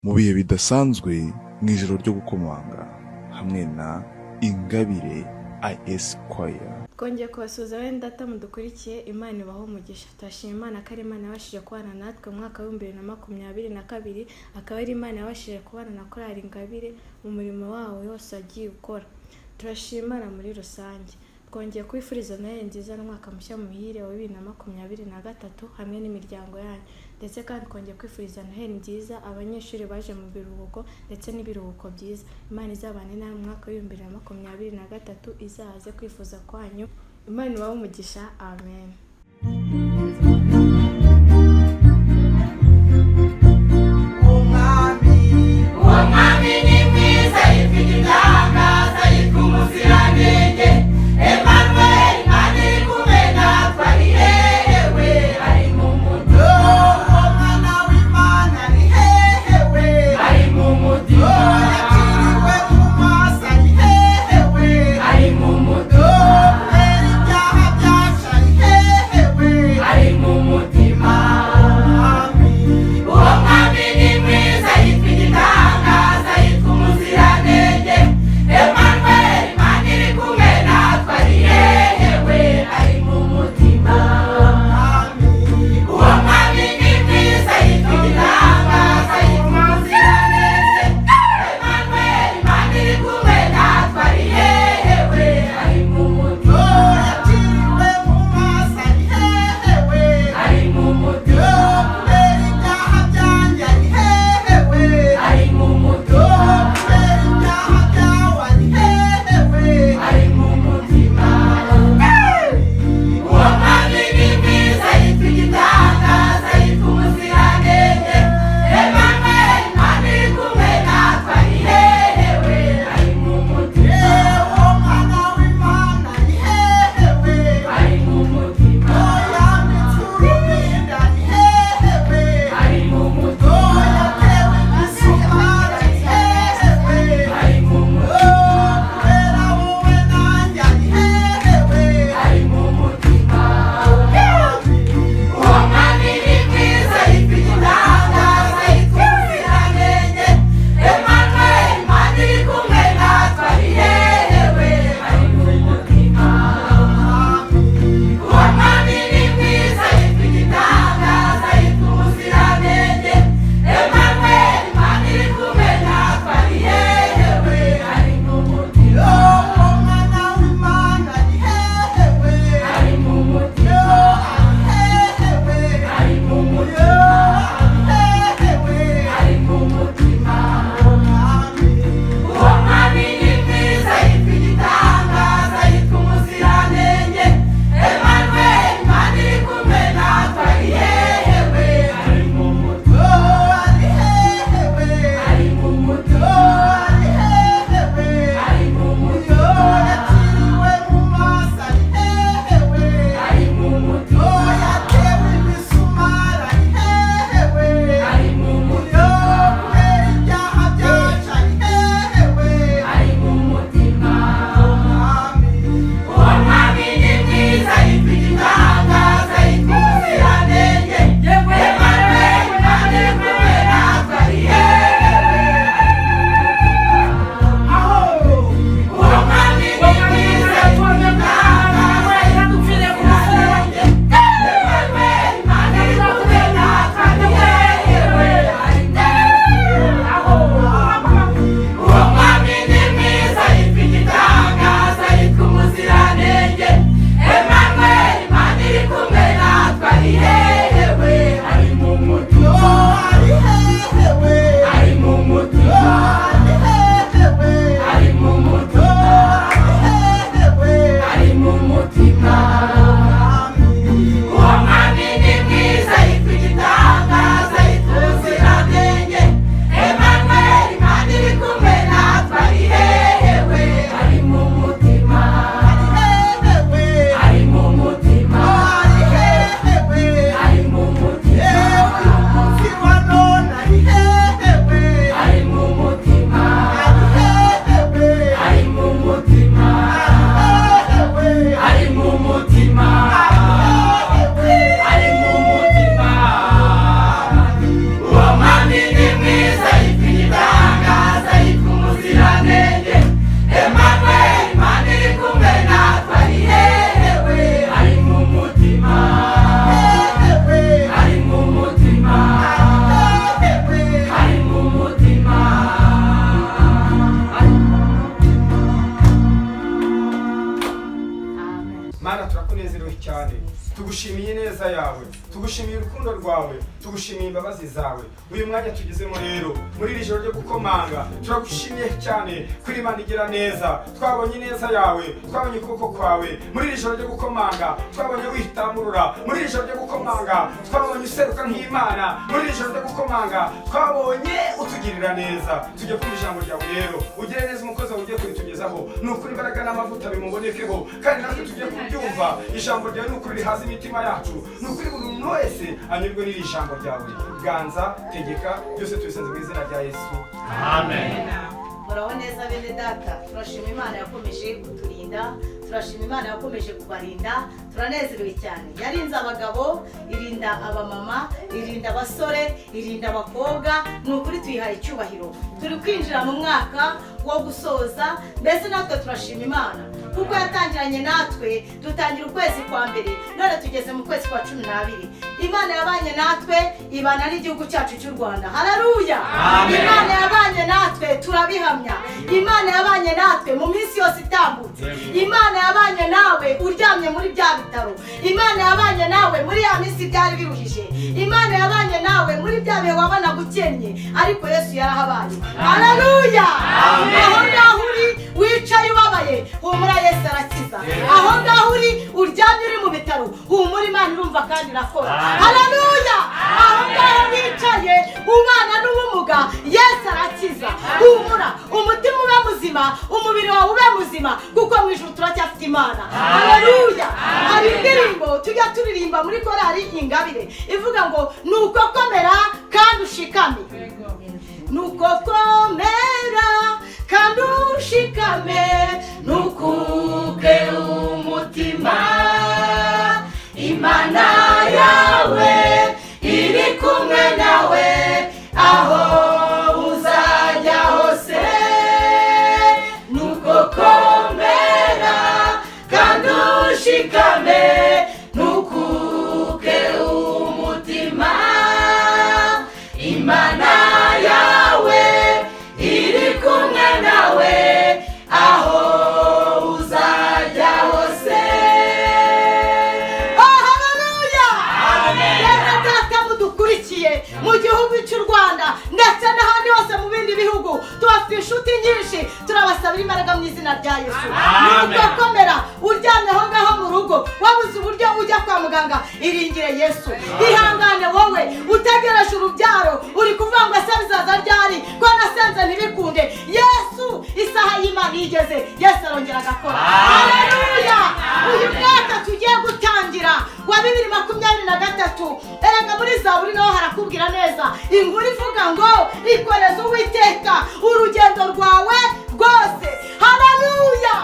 mu bihe bidasanzwe mu ijoro ryo gukomanga hamwe na Ingabire AS Choir. Twongeye kubasuhuza bene data mudukurikiye, Imana ibaho umugisha. Turashima Imana ko ari Imana yabashije kubana natwe mu mwaka wa 2022, akaba ari Imana yabashije kubana na Korali Ingabire mu murimo wawo yose agiye ukora. Turashima Imana muri rusange. Twongeye kwifuriza Noheli nziza n'umwaka mushya muhire wa 2023 hamwe n'imiryango yanyu, ndetse kandi twongeye kwifuriza Noheli nziza abanyeshuri baje mu biruhuko ndetse n'ibiruhuko byiza. Imana izabane nawe mu mwaka wa 2023, izaze kwifuza kwanyu. Imana ibahe umugisha. Amen. Umwami ni mwiza, yifite igitangaza, yitwa umuziranenge. Emmanuel, Imana iri kumwe natwe, ari hehewe, ari mu mutima. Umwana w'Imana ari hehewe, ari mu mutima. Yakiriwe mu maso, ari hehewe, ari mu mutima. Kubera ibyaha byacu, ari hehewe. cyane, tugushimiye neza yawe, tugushimiye urukundo rwawe, tugushimiye imbabazi zawe. Uyu mwanya tugezemo rero muri iri joro ryo gukomanga, turagushimiye cyane kuri Imana igira neza. Twabonye neza yawe, twabonye ukuboko kwawe muri iri joro ryo gukomanga, twabonye witamurura muri iri joro ryo gukomanga, twabonye useruka nk'Imana muri iri joro ryo gukomanga, twabonye utugirira neza. Tujye kumva ijambo ryawe rero, ugire neza umukozi wawe ugiye kuritugezaho, ni ukuri imbaraga n'amavuta bimubonekeho, kandi natwe tugiye kubyumva. Ijambo ryawe ni ukuri rihaza imitima yacu, ni ukuri buri muntu wese anyurwe n'iri jambo ryawe. Ganza, tegeka, byose tubisenze mu izina rya Yesu, amen. Muraho neza bene data, turashima Imana yakomeje kuturinda, turashima Imana yakomeje kubarinda, turanezerewe cyane. Yarinze abagabo, irinda abamama, irinda abasore, irinda abakobwa, ni ukuri tuyihaye icyubahiro. Turi kwinjira mu mwaka wo gusoza, mbese natwe turashima Imana kuko yatangiranye natwe, dutangira ukwezi kwa mbere, none tugeze mu kwezi kwa 12. Imana yabanye natwe, ibana n'igihugu cyacu cy'u Rwanda. Haleluya! Imana yabanye natwe, turabihamya. Imana yabanye natwe mu minsi yose itambutse. Imana yabanye nawe uryamye muri bya bitaro. Imana yabanye nawe muri ya minsi byari biruhije. Imana yabanye nawe muri bya bihe wabona gukennye, ariko Yesu yarahabaye. Haleluya! Aho ngaho uri wicaye ubabaye, humura Yesu arakiza. Aho ngaho uri uryamye uri mu bitaro, humura Imana irumva kandi irakora. Haleluya! Aho ngaho wicaye ubana n'ubumuga, Yesu arakiza. Humura, umutima ube muzima, umubiri wawe ube muzima, kuko mu ijuru turacyafite Imana. Haleluya! Hari indirimbo tujya turirimba muri korali Ingabire ivuga ngo nuko komera kandi ushikame. Nuko komera kandi ushikame, nukuke umutima, Imana yawe iri kumwe nawe aho uzajya hose. Nuko komera kandi ushikame, nukuke umutima, Imana yawe iri kumwe nawe aho uzajya hose. Haleluya! Reka data mudukurikiye mu gihugu cy'u Rwanda ndetse n'ahandi hose mu bindi bihugu, tubafite inshuti nyinshi, turabasabira imbaraga mu izina rya Yesu. Nuko komera, uryamye aho ngaho mu rugo wabuze uburyo ujya kwa muganga, iringire Yesu. Ihangane wowe utegereje urubyaro, uri kuvuga ngo ese bizaza ryari, ko nasenze ntibikunde. Yesu, isaha y'Imana igeze, Yesu arongera agakora. Haleluya! Uyu mwaka tugiye gutangira wa 2023, erega muri Zaburi naho harakubwira neza inkuru ivuga ngo ikoreze Uwiteka urugendo rwawe rwose. Haleluya!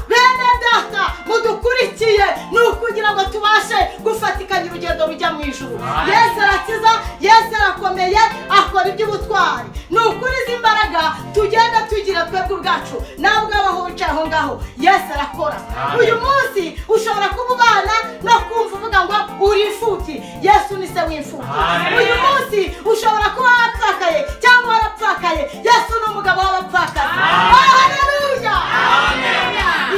Bene data mudukurikiye, ni ukugira ngo tubashe gufatikanya urugendo rujya mu ijuru. Yesu arakiza, Yesu arakomeye, akora iby'ubutwari. Ni ukuri izi mbaraga tugenda tugira twebwe ubwacu, nabwo abaho wicaye aho ngaho, Yesu arakora. Uyu munsi ushobora kuba ubana no kumva uvuga ngo uri imfubyi, Yesu ni se w'imfubyi. Uyu munsi ushobora kuba wapfakaye cyangwa warapfakaye, Yesu ni umugabo w'abapfakazi. Haleluya!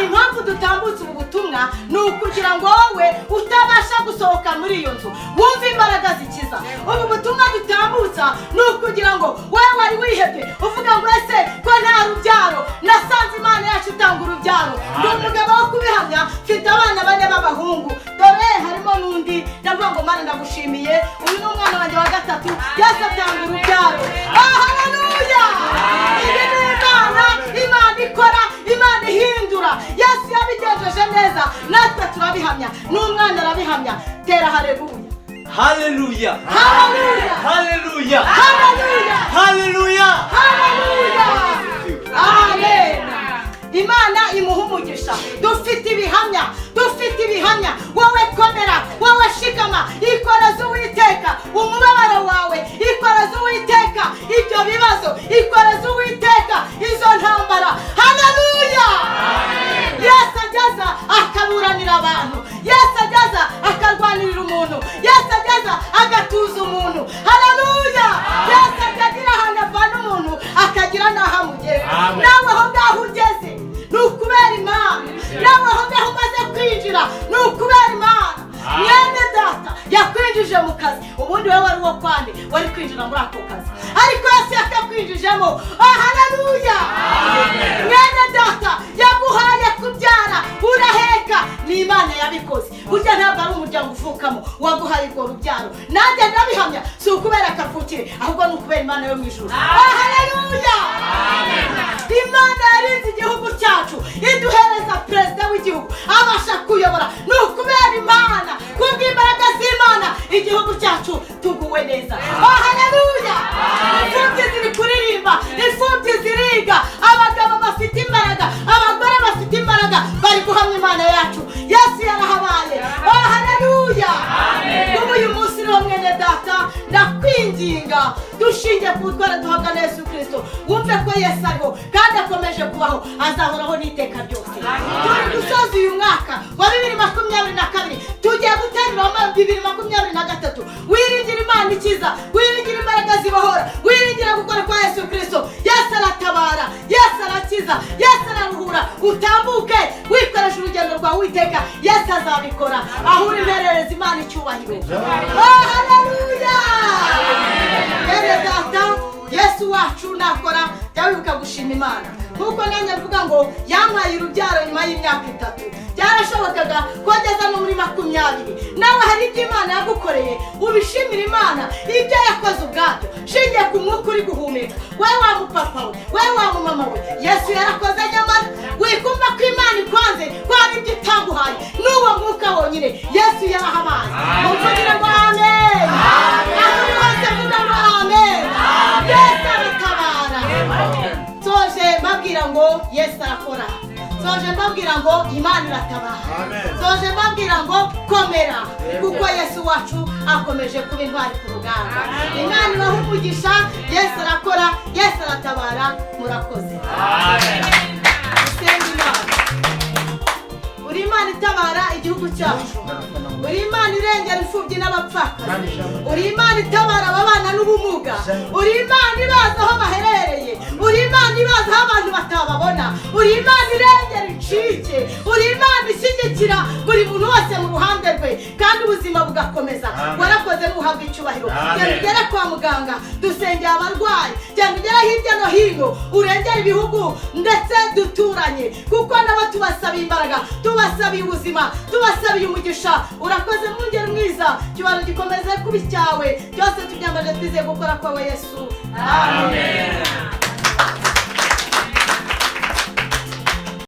Impamvu dutambutse ubu butumwa ni ukugira ngo wowe utabasha gusohoka muri iyo nzu wumve imbaraga zikiza. Ubu butumwa dutambutsa ni ukugira ngo wowe wari wihebye uvuga ngo ese ko nta rubyaro, nasanze Imana yacu itanga urubyaro. Ndi umugabo wo kubihamya, mfite abana 4 b'abahungu, dore harimo n'undi. Ndavuga ngo Mana ndagushimiye, uyu ni umwana wanjye wa 3, Yesu atanga urubyaro. Haleluya! Iyi ni Imana ikora, Imana ihindura. Yesu yabigenjeje neza, natwe turabihamya, n'umwana arabihamya. Tera haleluya! Haleluya! Haleluya! Haleluya! Haleluya! Haleluya! Haleluya! Amen! Imana imuha umugisha. Dufite ibihamya, wowe komera, wowe shikama, ikoreze Uwiteka umubabaro wawe, ikoreze Uwiteka ibyo bibazo, ikoreze Uwiteka izo ntambara. Haleluya! Yesu ageza akaburanira abantu, Yesu ageza akarwanirira umuntu, Yesu ageza agatuza umuntu. Haleluya! Yesu akagira ahantu avana umuntu, akagira n'aho amugeza. Nawe aho ngaho ugeze ni ukubera Imana. Nawe aho ngaho umaze kwinjira ubundi wowe wari uwo kwande wari kwinjira muri ako kazi, ariko Yesu yakakwinjijemo. Haleluya! Mwene data yaguhaye kubyara uraheka, ni Imana yabikoze. Burya ntabwo ari umuryango uvukamo waguhaye urwo rubyaro. Nanjye ndabihamya, si ukubera kavukire, ahubwo ni ukubera Imana yo mu ijuru. Haleluya! Imana yarinze igihugu cyacu iduhereza perezida w'igihugu abasha kuyobora, ni ukubera Imana. Kubw'imbaraga z'Imana igihugu cyacu tuguwe neza. Haleluya! Imfubyi ziri kuririmba, imfubyi ziriga, abagabo bafite imbaraga, abagore bafite imbaraga, bari guhamya Imana yacu. Yesu yarahabaye. Haleluya! Kuba uyu munsi niho mwene data ndakwinginga, dushingiye ku butware duhabwa na Yesu Kristo, wumve ko Yesu ariho kandi akomeje kubaho, azahoraho n'iteka ryose. Turi gusoza uyu mwaka wa 2022, tugiye guterura 2023. Wiringira Imana ikiza, wiringira imbaraga zibohora, wiringira gukora kwa Yesu Kristo. Yesu aratabara, Yesu arakiza, Yesu araruhura. Utambuke wikoresha urugendo rwa Uwiteka, Yesu azabikora. Aho uri mperereza Imana icyubahiro. Haleluya! Yere data, Yesu wacu nakora yawibuka gushima Imana. Nkuko nanjye avuga ngo yampaye urubyaro nyuma y'imyaka 3. Byarashobokaga kugeza no muri 20. Nawe hari ibyo Imana yagukoreye, ubishimira Imana ibyo yakoze ubwato. Shingiye ku mwuka uri guhumeka, wewe wa mupapa we, wewe wa mama we, Yesu yarakoze nyamara. Wikumva ko Imana ikwanze kwari ibyo itaguhaye, n'uwo mwuka wonyine Yesu yarahabaye. Muvugira ngo amen. Amen. Yesu aratabara. Soje mbabwira ngo Yesu arakora. Soje mbabwira ngo Imana iratabara. Soje mbabwira ngo komera, kuko Yesu wacu akomeje kuba intwari ku rugamba. Imana ibahe umugisha. Yesu arakora, Yesu aratabara. Murakoze. Uri Imana itabara igihugu cyacu, uri Imana irengera imfubyi n'abapfakazi, uri Imana itabara ababana n'ubumuga, uri Imana ibaza aho baherereye, uri Imana ibaza aho abantu batababona, uri Imana irengera incike, uri Imana ishyigikira buri muntu wese mu ruhande rwe, kandi ubuzima bugakomeza. Warakoze n'uhabwa icyubahiro. Genda ugere kwa muganga, dusengera abarwayi, genda ugere hirya no hino, urengera ibihugu ndetse duturanye, kuko nabo tubasabiye imbaraga, tubasabiye ubuzima, tubasabiye umugisha. Urakoze mwungeri mwiza, cyubahiro gikomeze kuba icyawe. Byose tubyambaje twizeye gukora kwawe Yesu. Amen.